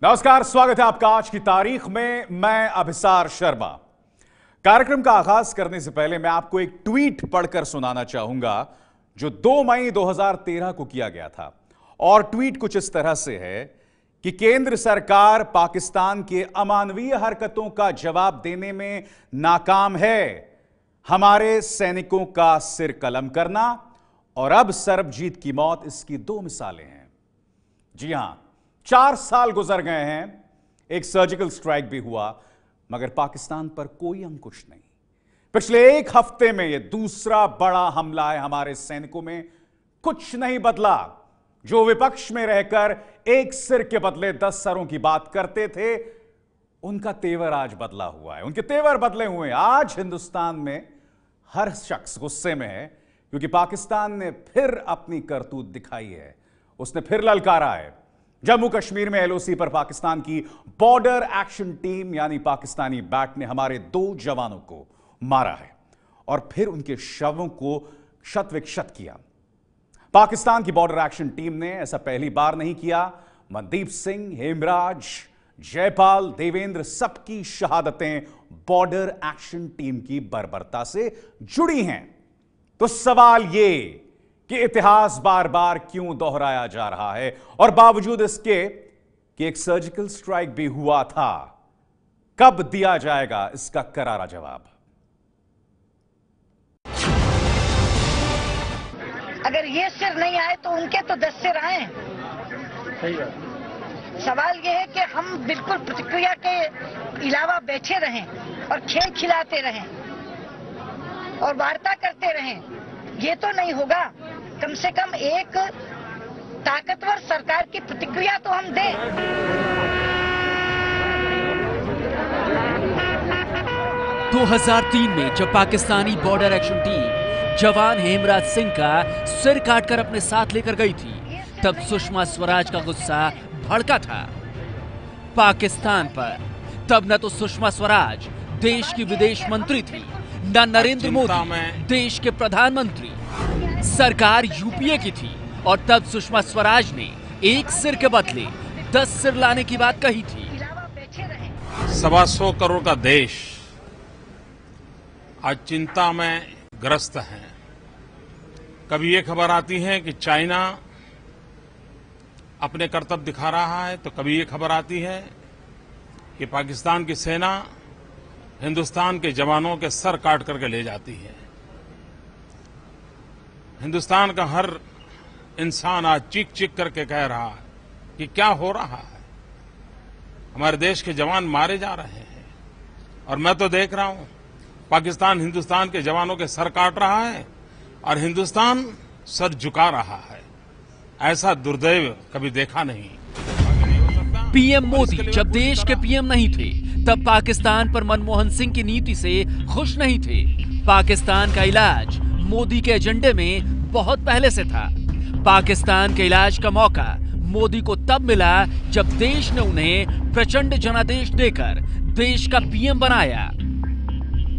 नमस्कार, स्वागत है आपका आज की तारीख में। मैं अभिसार शर्मा। कार्यक्रम का आगाज करने से पहले मैं आपको एक ट्वीट पढ़कर सुनाना चाहूंगा जो 2 मई 2013 को किया गया था। और ट्वीट कुछ इस तरह से है कि केंद्र सरकार पाकिस्तान के अमानवीय हरकतों का जवाब देने में नाकाम है। हमारे सैनिकों का सिर कलम करना और अब सरबजीत की मौत इसकी 2 मिसालें हैं। जी हां, 4 साल गुजर गए हैं, एक सर्जिकल स्ट्राइक भी हुआ, मगर पाकिस्तान पर कोई अंकुश नहीं। पिछले 1 हफ्ते में यह दूसरा बड़ा हमला है हमारे सैनिकों में। कुछ नहीं बदला। जो विपक्ष में रहकर एक सिर के बदले 10 सरों की बात करते थे, उनका तेवर आज बदला हुआ है। उनके तेवर बदले हुए हैं। आज हिंदुस्तान में हर शख्स गुस्से में है क्योंकि पाकिस्तान ने फिर अपनी करतूत दिखाई है। उसने फिर ललकारा है। जम्मू कश्मीर में एलओसी पर पाकिस्तान की बॉर्डर एक्शन टीम यानी पाकिस्तानी बैट ने हमारे 2 जवानों को मारा है और फिर उनके शवों को क्षत-विक्षत किया। पाकिस्तान की बॉर्डर एक्शन टीम ने ऐसा पहली बार नहीं किया। मनदीप सिंह, हेमराज, जयपाल, देवेंद्र, सबकी शहादतें बॉर्डर एक्शन टीम की बर्बरता से जुड़ी हैं। तो सवाल यह कि इतिहास बार बार क्यों दोहराया जा रहा है और बावजूद इसके कि एक सर्जिकल स्ट्राइक भी हुआ था, कब दिया जाएगा इसका करारा जवाब? अगर ये सिर नहीं आए तो उनके तो 10 सिर आए। सवाल ये है कि हम बिल्कुल प्रतिक्रिया के अलावा बैठे रहें और खेल खिलाते रहें और वार्ता करते रहें, ये तो नहीं होगा। कम से कम एक ताकतवर सरकार की प्रतिक्रिया तो हम दें। 2003 में जब पाकिस्तानी बॉर्डर एक्शन टीम जवान हेमराज सिंह का सिर काटकर अपने साथ लेकर गई थी, तब सुषमा स्वराज का गुस्सा भड़का था पाकिस्तान पर। तब न तो सुषमा स्वराज देश की विदेश मंत्री थी, न नरेंद्र मोदी देश के प्रधानमंत्री। सरकार यूपीए की थी और तब सुषमा स्वराज ने एक सिर के बदले 10 सिर लाने की बात कही थी। 125 करोड़ का देश आज चिंता में ग्रस्त है। कभी ये खबर आती है कि चाइना अपने करतब दिखा रहा है, तो कभी ये खबर आती है कि पाकिस्तान की सेना हिंदुस्तान के जवानों के सर काट करके ले जाती है। हिंदुस्तान का हर इंसान आज चीख चीख करके कह रहा है कि क्या हो रहा है, हमारे देश के जवान मारे जा रहे हैं। और मैं तो देख रहा हूं पाकिस्तान हिंदुस्तान के जवानों के सर काट रहा है और हिंदुस्तान सर झुका रहा है। ऐसा दुर्दैव कभी देखा नहीं। पीएम मोदी जब देश के पीएम नहीं थे, तब पाकिस्तान पर मनमोहन सिंह की नीति से खुश नहीं थे। पाकिस्तान का इलाज मोदी के एजेंडे में बहुत पहले से था। पाकिस्तान के इलाज का मौका मोदी को तब मिला जब देश ने उन्हें प्रचंड जनादेश देकर देश का पीएम बनाया।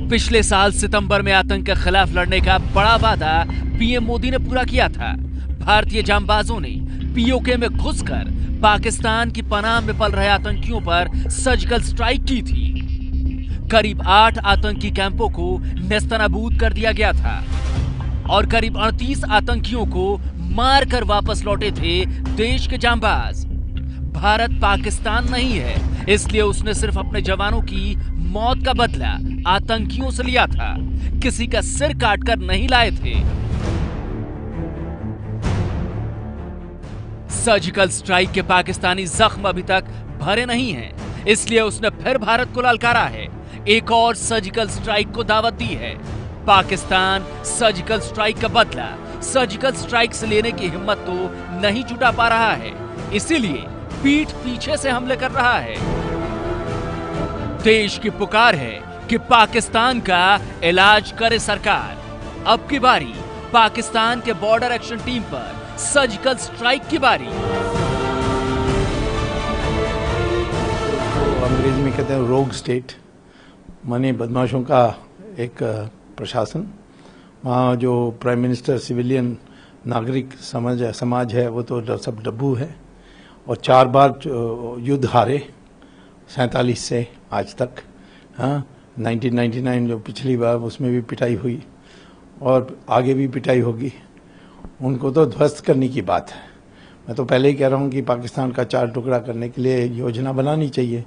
पिछले साल सितंबर में आतंक के खिलाफ लड़ने का बड़ा वादा पीएम मोदी ने पूरा किया था। भारतीय जांबाजों ने पीओके में घुसकर पाकिस्तान की पनाह में पल रहे आतंकियों पर सर्जिकल स्ट्राइक की थी। करीब 8 आतंकी कैंपों को नेस्तनाबूद कर दिया गया था और करीब 38 आतंकियों को मारकर वापस लौटे थे देश के जांबाज। भारत पाकिस्तान नहीं है, इसलिए उसने सिर्फ अपने जवानों की मौत का बदला आतंकियों से लिया था, किसी का सिर काटकर नहीं लाए थे। सर्जिकल स्ट्राइक के पाकिस्तानी जख्म अभी तक भरे नहीं हैं, इसलिए उसने फिर भारत को ललकारा है। एक और सर्जिकल स्ट्राइक को दावत दी है। पाकिस्तान सर्जिकल स्ट्राइक का बदला सर्जिकल स्ट्राइक से लेने की हिम्मत तो नहीं जुटा पा रहा है, इसीलिए पीठ पीछे से हमले कर रहा है। देश की पुकार है कि पाकिस्तान का इलाज करे सरकार। अब की बारी पाकिस्तान के बॉर्डर एक्शन टीम पर सर्जिकल स्ट्राइक की बारी। तो अंग्रेजी में कहते हैं रोग स्टेट, माने बदमाशों का एक प्रशासन। वहाँ जो प्राइम मिनिस्टर, सिविलियन, नागरिक समाज है वो तो सब डब्बू है। और 4 बार युद्ध हारे 47 से आज तक। हाँ, 1999 जो पिछली बार, उसमें भी पिटाई हुई और आगे भी पिटाई होगी। उनको तो ध्वस्त करने की बात है। मैं तो पहले ही कह रहा हूँ कि पाकिस्तान का 4 टुकड़ा करने के लिए योजना बनानी चाहिए।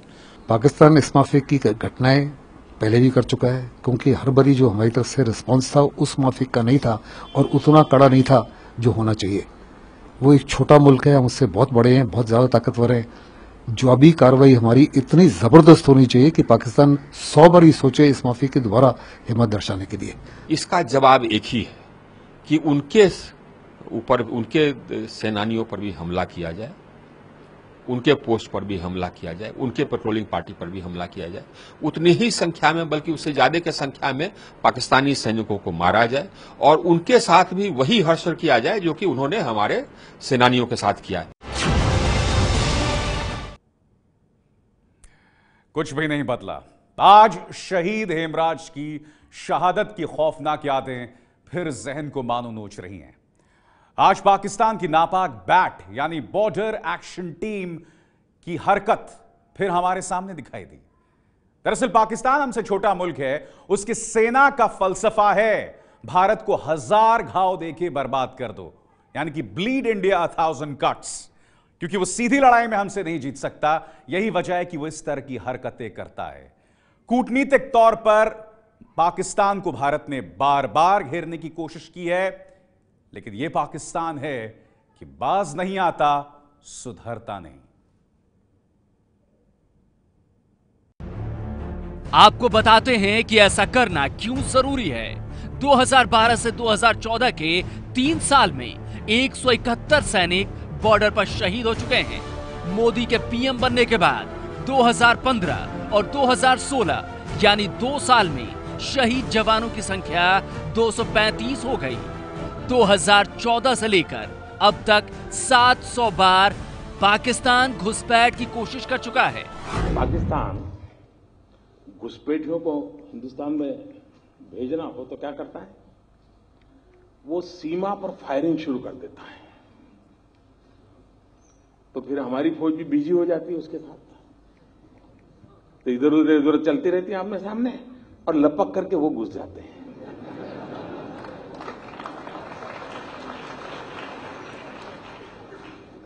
पाकिस्तान इस माफी की घटनाएं पहले भी कर चुका है, क्योंकि हर बारी जो हमारी तरफ से रिस्पांस था उस माफी का नहीं था और उतना कड़ा नहीं था जो होना चाहिए। वो एक छोटा मुल्क है, हम उससे बहुत बड़े हैं, बहुत ज्यादा ताकतवर हैं। जो अभी कार्रवाई हमारी इतनी जबरदस्त होनी चाहिए कि पाकिस्तान 100 बार ही सोचे इस माफी की दोबारा हिम्मत दर्शाने के लिए। इसका जवाब एक ही है कि उनके ऊपर, उनके सेनानियों पर भी हमला किया जाए, उनके पोस्ट पर भी हमला किया जाए, उनके पेट्रोलिंग पार्टी पर भी हमला किया जाए, उतनी ही संख्या में बल्कि उससे ज्यादा की संख्या में पाकिस्तानी सैनिकों को मारा जाए और उनके साथ भी वही हर्षण किया जाए जो कि उन्होंने हमारे सेनानियों के साथ किया है। कुछ भी नहीं बदला। आज शहीद हेमराज की शहादत की खौफनाक यादें फिर जहन को मानो नोच रही हैं। आज पाकिस्तान की नापाक बैट यानी बॉर्डर एक्शन टीम की हरकत फिर हमारे सामने दिखाई दी। दरअसल पाकिस्तान हमसे छोटा मुल्क है, उसकी सेना का फलसफा है भारत को 1000 घाव देके बर्बाद कर दो, यानी कि ब्लीड इंडिया 1000 कट्स। क्योंकि वो सीधी लड़ाई में हमसे नहीं जीत सकता, यही वजह है कि वो इस तरह की हरकतें करता है। कूटनीतिक तौर पर पाकिस्तान को भारत ने बार बार घेरने की कोशिश की है, लेकिन यह पाकिस्तान है कि बाज नहीं आता, सुधरता नहीं। आपको बताते हैं कि ऐसा करना क्यों जरूरी है। 2012 से 2014 के 3 साल में 171 सैनिक बॉर्डर पर शहीद हो चुके हैं। मोदी के पीएम बनने के बाद 2015 और 2016 यानी 2 साल में शहीद जवानों की संख्या 235 हो गई। 2014 से लेकर अब तक 700 बार पाकिस्तान घुसपैठ की कोशिश कर चुका है। पाकिस्तान घुसपैठियों को हिंदुस्तान में भेजना हो तो क्या करता है, वो सीमा पर फायरिंग शुरू कर देता है, तो फिर हमारी फौज भी बिजी हो जाती है उसके साथ, तो इधर उधर चलती रहती है आमने सामने और लपक करके वो घुस जाते हैं।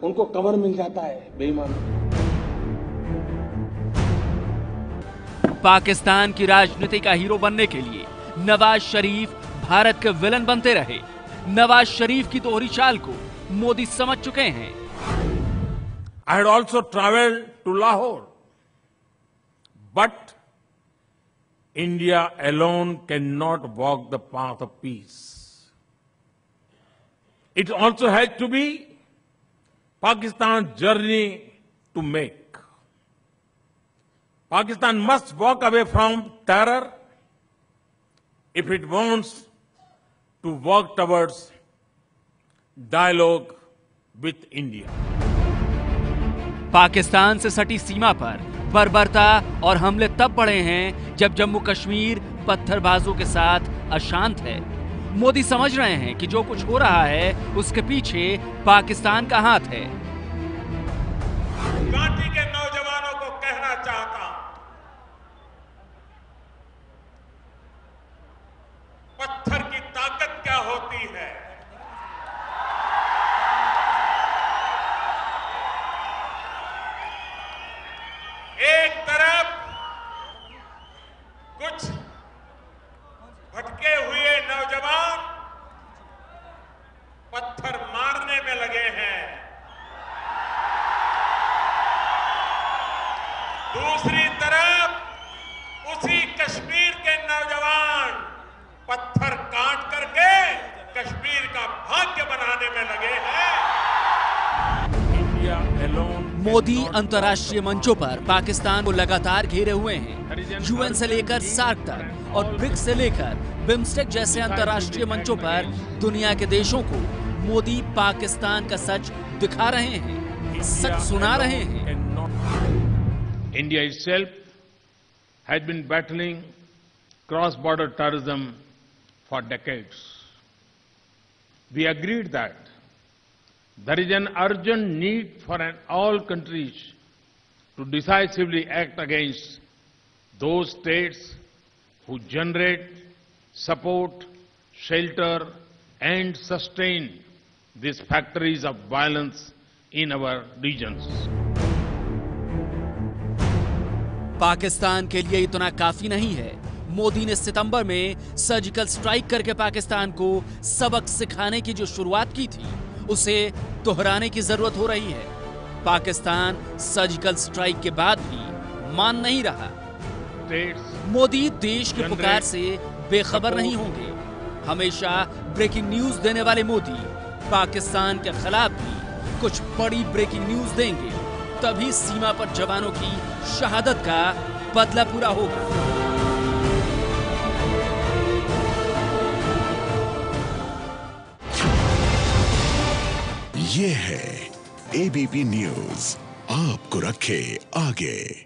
उनको कवर मिल जाता है बेईमान। पाकिस्तान की राजनीति का हीरो बनने के लिए नवाज शरीफ भारत के विलन बनते रहे। नवाज शरीफ की दोहरी चाल को मोदी समझ चुके हैं। I had also traveled to Lahore, but India alone cannot walk the path of peace. It also has to be Pakistan's journey to make. Pakistan must walk away from terror if it wants to work towards dialogue with India. Pakistan से सटी सीमा पर बर्बरता और हमले तब बढ़े हैं जब जम्मू कश्मीर पत्थरबाजों के साथ अशांत है। मोदी समझ रहे हैं कि जो कुछ हो रहा है उसके पीछे पाकिस्तान का हाथ है। घाटी के नौजवानों को कहना चाहता हूं, पत्थर की ताकत क्या होती है। एक तरफ कुछ भटके हुए नौजवान पत्थर मारने में लगे हैं, दूसरी तरफ उसी कश्मीर के नौजवान पत्थर काट करके कश्मीर का भाग्य बनाने में लगे हैं। मोदी अंतर्राष्ट्रीय मंचों पर पाकिस्तान को लगातार घेरे हुए हैं। यूएन से लेकर सार्क तक और ब्रिक्स से लेकर बिम्स्टेक जैसे अंतर्राष्ट्रीय मंचों पर दुनिया के देशों को मोदी पाकिस्तान का सच दिखा रहे हैं, सच सुना रहे हैं। India itself has been battling cross-border terrorism for decades. We agreed that There is an urgent need for all countries to decisively act against those states who generate, support, shelter and sustain these factories of violence in our regions. Pakistan के लिए इतना काफी नहीं है। मोदी ने सितंबर में surgical strike करके पाकिस्तान को सबक सिखाने की जो शुरुआत की थी, उसे दोहराने की जरूरत हो रही है। पाकिस्तान सर्जिकल स्ट्राइक के बाद भी मान नहीं रहा। मोदी देश की पुकार से बेखबर नहीं होंगे। हमेशा ब्रेकिंग न्यूज देने वाले मोदी पाकिस्तान के खिलाफ भी कुछ बड़ी ब्रेकिंग न्यूज देंगे, तभी सीमा पर जवानों की शहादत का बदला पूरा होगा। ये है एबीपी न्यूज, आपको रखे आगे।